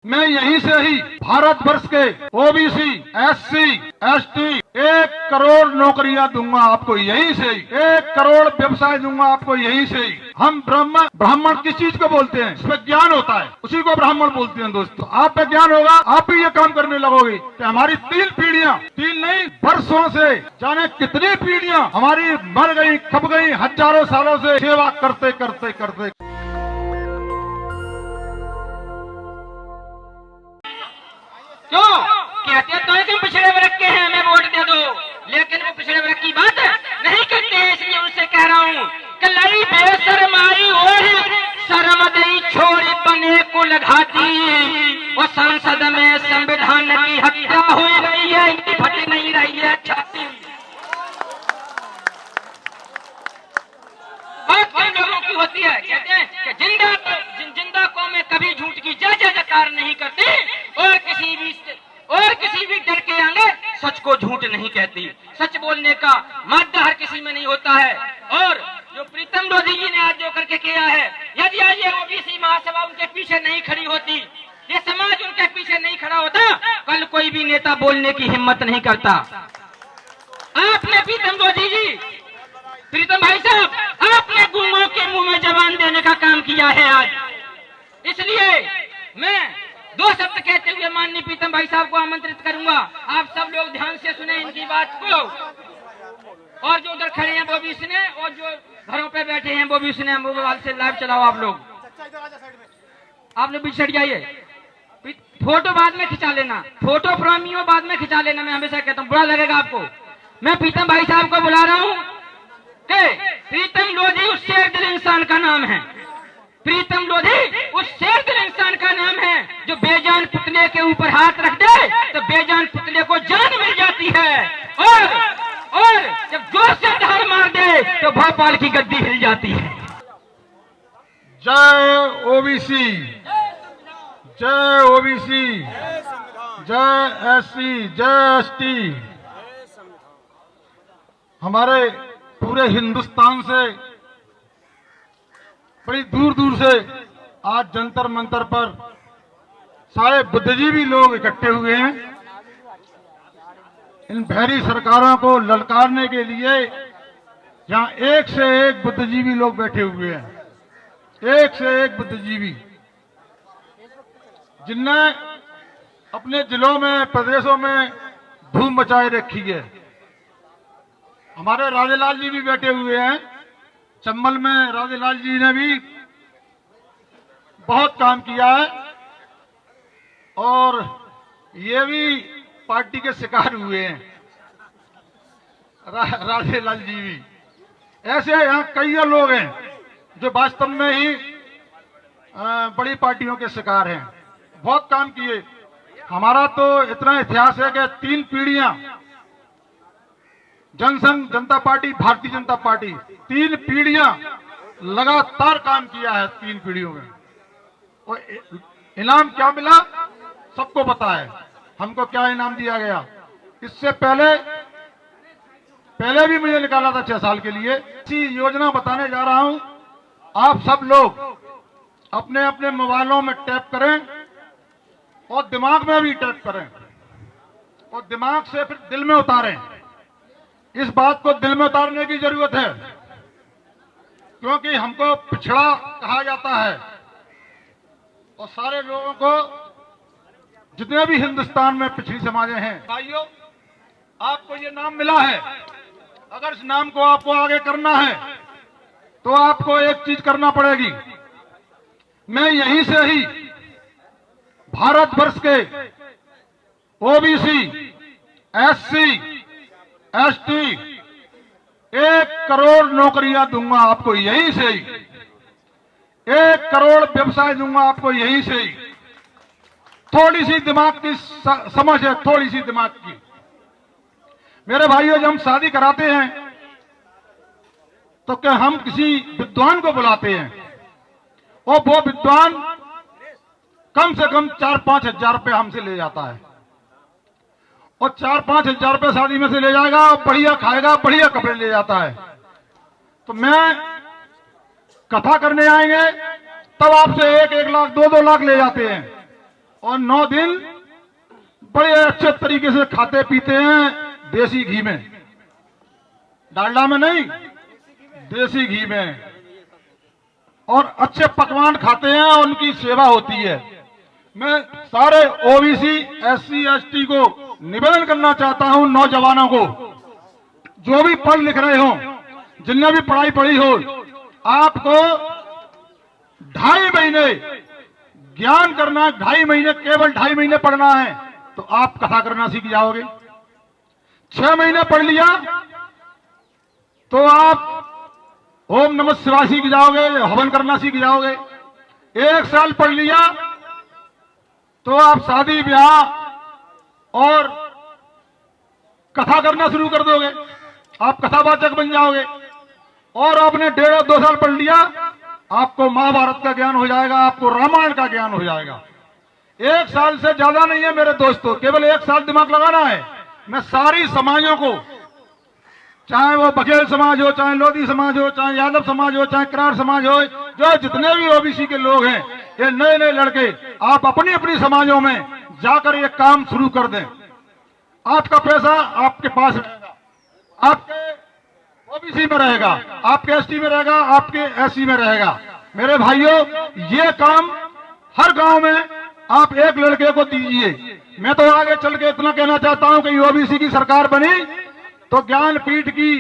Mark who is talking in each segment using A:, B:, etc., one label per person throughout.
A: मैं यहीं से ही भारत वर्ष के ओबीसी, एससी, एसटी 1 करोड़ नौकरियां दूंगा आपको यहीं से ही, 1 करोड़ व्यवसाय दूंगा आपको यहीं से ही। हम ब्राह्मण किस चीज को बोलते हैं? इसमें ज्ञान होता है, उसी को ब्राह्मण बोलते हैं। दोस्तों, आप पे ज्ञान होगा, आप भी ये काम करने लगोगे कि हमारी 3 पीढ़ियां, 3 नहीं वर्षों से, जाने कितनी पीढ़ियां हमारी मर गई, खप गई, हजारों सालों से सेवा करते करते करते।
B: क्यों कहते तो है कि पिछड़े वर्ग के हैं, हमें वोट दे दो, लेकिन वो पिछड़े वर्ग की बात नहीं करते हैं। इसलिए उनसे कह रहा हूँ कि लड़ी बेशरमाई और शर्म दई छोड़ी बने को लगाती, और संसद में संविधान की हत्या हो रही है, इनकी फटी नहीं रही है छाती। बात कई लोगों की होती है, कहते हैं कि जिंदा कौमें कभी झूठ की जय जयकार नहीं करती, और किसी भी डर के आगे सच को झूठ नहीं कहती। सच बोलने का मादा हर किसी में नहीं होता है। और जो प्रीतम लोधी जी ने आज जो करके किया है, यदि आज ये ओबीसी महासभा उनके पीछे नहीं खड़ी होती, ये समाज उनके पीछे नहीं खड़ा होता, कल कोई भी नेता बोलने की हिम्मत नहीं करता। आपने प्रीतम लोधी जी, प्रीतम भाई साहब, आपने गुंगों के मुंह में जबान देने का काम किया है आज। इसलिए मैं 2 शब्द कहते हुए माननीय प्रीतम भाई साहब को आमंत्रित करूंगा। आप सब लोग ध्यान से सुने इनकी बात को, और जो उधर खड़े हैं वो भी सुने, और जो घरों पे बैठे हैं वो भी सुने। मोबाइल से लाइव चलाओ आप लोग बीच हट जाइए। फोटो बाद में खिंचा लेना, फोटो प्रेमियों बाद में खिंचा लेना। मैं हमेशा कहता हूँ, बुरा लगेगा आपको। मैं प्रीतम भाई साहब को बुला रहा हूँ कि प्रीतम लोधी उस शेर दिल इंसान का नाम है। प्रीतम लोधी उस शेर दिल इंसान का नाम है जो बेजान पुतले के ऊपर हाथ रख दे तो बेजान पुतले को जान मिल जाती है, और जब जोर से धार मार दे तो भोपाल की गद्दी हिल जाती है।
A: जय ओबीसी, जय ओबीसी, जय एससी, जय एसटी। हमारे पूरे हिंदुस्तान से, बड़ी दूर दूर से आज जंतर मंतर पर सारे बुद्धिजीवी लोग इकट्ठे हुए हैं इन भैरी सरकारों को ललकारने के लिए। यहाँ एक से एक बुद्धिजीवी लोग बैठे हुए हैं, एक से एक बुद्धिजीवी, जिनने अपने जिलों में, प्रदेशों में धूम मचाए रखी है। हमारे राजेलाल जी भी बैठे हुए हैं चंबल में। राजेलाल जी ने भी बहुत काम किया है, और ये भी पार्टी के शिकार हुए हैं, राजेलाल जी भी। ऐसे यहाँ कई लोग हैं जो वास्तव में ही बड़ी पार्टियों के शिकार हैं, बहुत काम किए। हमारा तो इतना इतिहास है कि 3 पीढ़ियां, जनसंघ, जनता पार्टी, भारतीय जनता पार्टी, 3 पीढ़ियां लगातार काम किया है। 3 पीढ़ियों में, और इनाम क्या मिला सबको पता है। हमको क्या इनाम दिया गया, इससे पहले भी मुझे निकाला था 6 साल के लिए। इसी योजना बताने जा रहा हूं। आप सब लोग अपने अपने मोबाइलों में टैप करें, और दिमाग में भी टैप करें, और दिमाग से फिर दिल में उतारें। इस बात को दिल में उतारने की जरूरत है, क्योंकि हमको पिछड़ा कहा जाता है, और सारे लोगों को, जितने भी हिंदुस्तान में पिछड़ी समाजें हैं, भाइयों, आपको ये नाम मिला है। अगर इस नाम को आपको आगे करना है तो आपको एक चीज करना पड़ेगी। मैं यहीं से ही भारत वर्ष के ओबीसी, एससी, एसटी 1 करोड़ नौकरियां दूंगा आपको यहीं से ही, 1 करोड़ व्यवसाय दूंगा आपको यहीं से ही। थोड़ी सी दिमाग की समझ है, थोड़ी सी दिमाग की। मेरे भाइयों, जब हम शादी कराते हैं तो क्या हम किसी विद्वान को बुलाते हैं, और वो विद्वान कम से कम 4-5 हजार रुपये हमसे ले जाता है, और 4-5 हजार रुपये शादी में से ले जाएगा, बढ़िया खाएगा, बढ़िया कपड़े ले जाता है। तो मैं कथा करने आएंगे तब आपसे 1-1 लाख, 2-2 लाख ले जाते हैं। और 9 दिन बड़े अच्छे तरीके से खाते पीते हैं, देसी घी में, डालडा में नहीं, देसी घी में, और अच्छे पकवान खाते हैं और उनकी सेवा होती है। मैं सारे ओबीसी, एससी, एसटी को निवेदन करना चाहता हूं, नौजवानों को, जो भी पढ़ लिख रहे हो, जिनने भी पढ़ाई पढ़ी हो, आपको 2.5 महीने ज्ञान करना है, 2.5 महीने, केवल 2.5 महीने पढ़ना है तो आप कथा करना सीख जाओगे। 6 महीने पढ़ लिया तो आप ओम नमः शिवाय सीख जाओगे, हवन करना सीख जाओगे। 1 साल पढ़ लिया तो आप शादी ब्याह और कथा करना शुरू कर दोगे, आप कथावाचक बन जाओगे। और आपने 1.5-2 साल पढ़ लिया, आपको महाभारत का ज्ञान हो जाएगा, आपको रामायण का ज्ञान हो जाएगा। 1 साल से ज्यादा नहीं है मेरे दोस्तों, केवल 1 साल दिमाग लगाना है। मैं सारी समाजों को, चाहे वो बघेल समाज हो, चाहे लोधी समाज हो, चाहे यादव समाज हो, चाहे करार समाज हो, जो जितने भी ओबीसी के लोग हैं, ये नए नए लड़के, आप अपनी अपनी समाजों में जाकर ये काम शुरू कर दें। आपका पैसा आपके पास रहेगा, आपके ओबीसी में रहेगा, आपके एसटी में रहेगा, आपके एससी में रहेगा। मेरे भाइयों, ये काम हर गांव में आप एक लड़के को दीजिए। मैं तो आगे चल के इतना कहना चाहता हूं कि ओबीसी की सरकार बनी तो ज्ञानपीठ की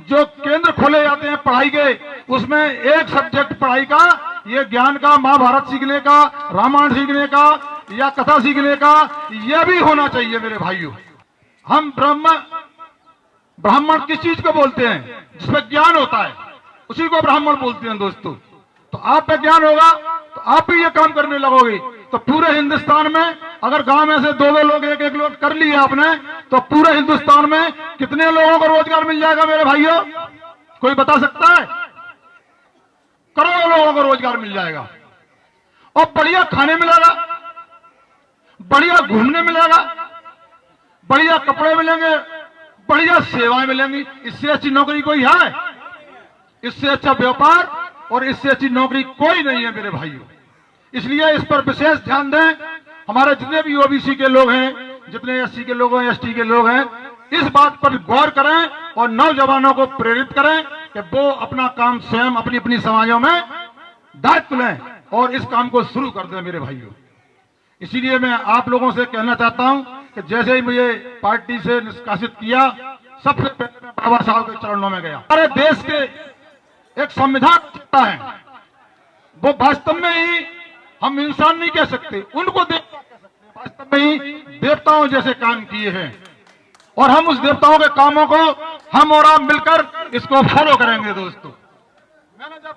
A: जो केंद्र खोले जाते हैं पढ़ाई के, उसमें एक सब्जेक्ट पढ़ाई का, ये ज्ञान का, महाभारत सीखने का, रामायण सीखने का या कथा सीखने का, यह भी होना चाहिए मेरे भाइयों। हम ब्राह्मण किस चीज को बोलते हैं? जिसमें ज्ञान होता है, उसी को ब्राह्मण बोलते हैं दोस्तों। तो आप पे ज्ञान होगा तो आप भी ये काम करने लगोगे। तो पूरे हिंदुस्तान में अगर गांव में से 2-2 लोग, 1-1 लोग कर लिए आपने, तो पूरे हिंदुस्तान में कितने लोगों को रोजगार मिल जाएगा मेरे भाइयों? कोई बता सकता है? करोड़ों लोगों को रोजगार मिल जाएगा और बढ़िया खाने मिलेगा, बढ़िया घूमने मिलेगा, बढ़िया कपड़े मिलेंगे, बढ़िया सेवाएं मिलेंगी। इससे अच्छी नौकरी कोई है? इससे अच्छा व्यापार और इससे अच्छी नौकरी कोई नहीं है मेरे भाइयों। इसलिए इस पर विशेष ध्यान दें। हमारे जितने भी ओबीसी के लोग हैं, जितने एससी के लोग हैं, एसटी के लोग हैं, इस बात पर गौर करें और नौजवानों को प्रेरित करें कि वो अपना काम स्वयं अपनी अपनी समाजों में दायित्व लें और इस काम को शुरू कर दें मेरे भाइयों। इसीलिए मैं आप लोगों से कहना चाहता हूं कि जैसे ही मुझे पार्टी से निष्कासित किया, सबसे पहले मैं बाबा साहब के चरणों में गया। हमारे देश के एक संविधान है, वो वास्तव में ही हम इंसान नहीं कह सकते, उनको देवता कह सकते हैं। वास्तव में ही देवताओं जैसे काम किए हैं और हम उस देवताओं के कामों को हम और आप मिलकर इसको फॉलो करेंगे दोस्तों। मैंने जब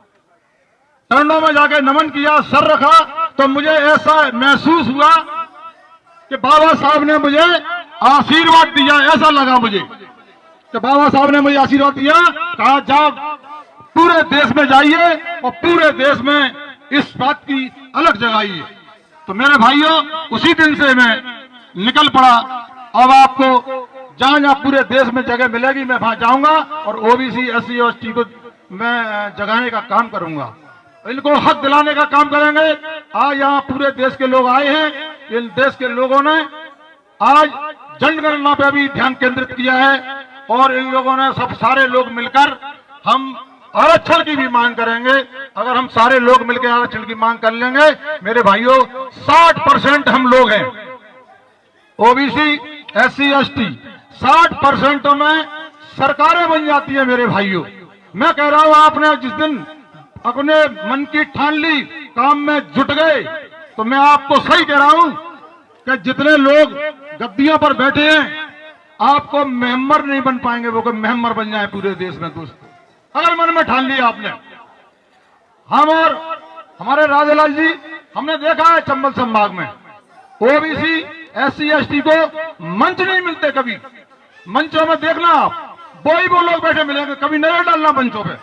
A: चरणों में जाके नमन किया, सर रखा, तो मुझे ऐसा महसूस हुआ कि बाबा साहब ने मुझे आशीर्वाद दिया। ऐसा लगा मुझे कि बाबा साहब ने मुझे आशीर्वाद दिया, कहा जाओ पूरे देश में जाइए और पूरे देश में इस बात की अलग जगाइए। तो मेरे भाइयों, उसी दिन से मैं निकल पड़ा। अब आपको जहां जहां पूरे देश में जगह मिलेगी मैं वहां जाऊंगा और ओबीसी, एससी और एसटी को मैं जगाने का काम करूंगा, इनको हक दिलाने का काम करेंगे। आज यहाँ पूरे देश के लोग आए हैं। इन देश के लोगों ने आज जनगणना पे भी ध्यान केंद्रित किया है और इन लोगों ने सब सारे लोग मिलकर हम आरक्षण की भी मांग करेंगे। अगर हम सारे लोग मिलकर आरक्षण की मांग कर लेंगे मेरे भाइयों, 60% हम लोग हैं ओबीसी, एससी, एसटी, 60% में सरकारें बन जाती है मेरे भाइयों। मैं कह रहा हूं, आपने जिस दिन अपने मन की ठान ली, काम में जुट गए, तो मैं आपको सही कह रहा हूं कि जितने लोग गद्दियों पर बैठे हैं, आपको मेंबर नहीं बन पाएंगे, वो कोई मेंबर बन जाए पूरे देश में दोस्तों, अगर मन में ठान लिया आपने। हम और हमारे राजेलाल जी, हमने देखा है चंबल संभाग में ओबीसी, एससी, एसटी को मंच नहीं मिलते। कभी मंचों में देखना आप, वो लोग बैठे मिलेंगे, कभी नजर डालना मंचों पे।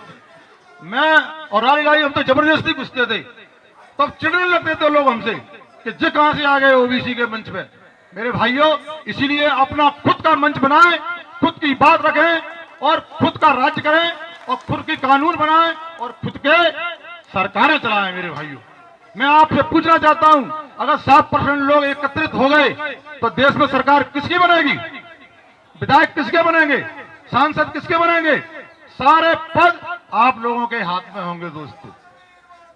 A: मैं और राजेलाल जी हम तो जबरदस्ती घुसते थे, तब तो चिढ़ने लगते थे लोग हमसे कि जे कहां से आ गए ओबीसी के मंच पे। मेरे भाइयों, इसीलिए अपना खुद का मंच बनाएं, खुद की बात रखें और खुद का राज्य करें और खुद की कानून बनाएं और खुद के सरकारें चलाएं मेरे भाइयों। मैं आपसे पूछना चाहता हूं, अगर 7% लोग एकत्रित हो गए तो देश में सरकार किसकी बनेगी? विधायक किसके बनेंगे? सांसद किसके बनेंगे? सारे पद आप लोगों के हाथ में होंगे दोस्तों।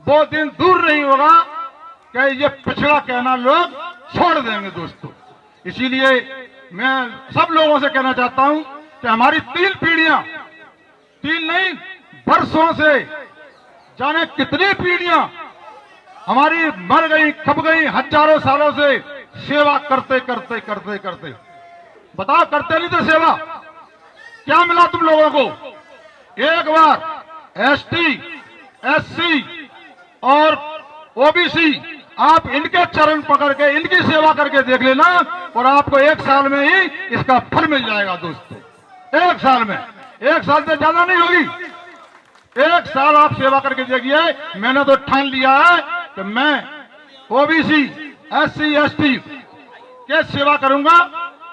A: वो दिन दूर नहीं होगा कि ये पिछड़ा कहना लोग छोड़ देंगे दोस्तों। इसीलिए मैं सब लोगों से कहना चाहता हूं कि हमारी 3 पीढ़ियां, 3 नहीं वर्षों से, जाने कितनी पीढ़ियां हमारी मर गई, खप गई, हजारों सालों से सेवा करते करते करते करते, बताओ करते नहीं थे सेवा? क्या मिला तुम लोगों को? एक बार एसटी, एससी और ओबीसी, आप इनके चरण पकड़ के इनकी सेवा करके देख लेना और आपको 1 साल में ही इसका फल मिल जाएगा दोस्तों। 1 साल में, 1 साल से ज्यादा नहीं होगी। 1 साल आप सेवा करके देखिए। मैंने तो ठान लिया है कि मैं ओबीसी, एससी, एसटी के सेवा करूंगा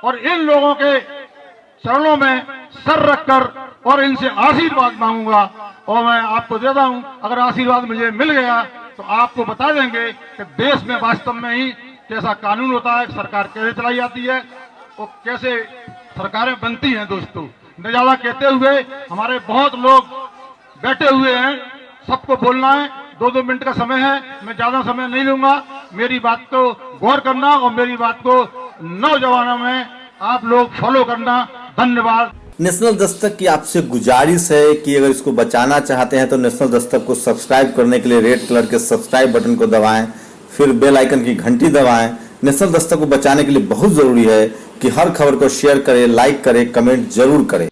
A: और इन लोगों के चरणों में सर रखकर और इनसे आशीर्वाद मांगूंगा। और मैं आपको देता हूं, अगर आशीर्वाद मुझे मिल गया तो आपको बता देंगे कि देश में वास्तव में ही कैसा कानून होता है, सरकार कैसे चलाई जाती है और कैसे सरकारें बनती हैं दोस्तों। न ज्यादा कहते हुए, हमारे बहुत लोग बैठे हुए हैं, सबको बोलना है, 2-2 मिनट का समय है, मैं ज्यादा समय नहीं लूंगा। मेरी बात को गौर करना और मेरी बात को नौजवानों में आप लोग फॉलो करना। धन्यवाद।
C: नेशनल दस्तक की आपसे गुजारिश है कि अगर इसको बचाना चाहते हैं तो नेशनल दस्तक को सब्सक्राइब करने के लिए रेड कलर के सब्सक्राइब बटन को दबाएं, फिर बेल आइकन की घंटी दबाएं। नेशनल दस्तक को बचाने के लिए बहुत जरूरी है कि हर खबर को शेयर करें, लाइक करें, कमेंट जरूर करें।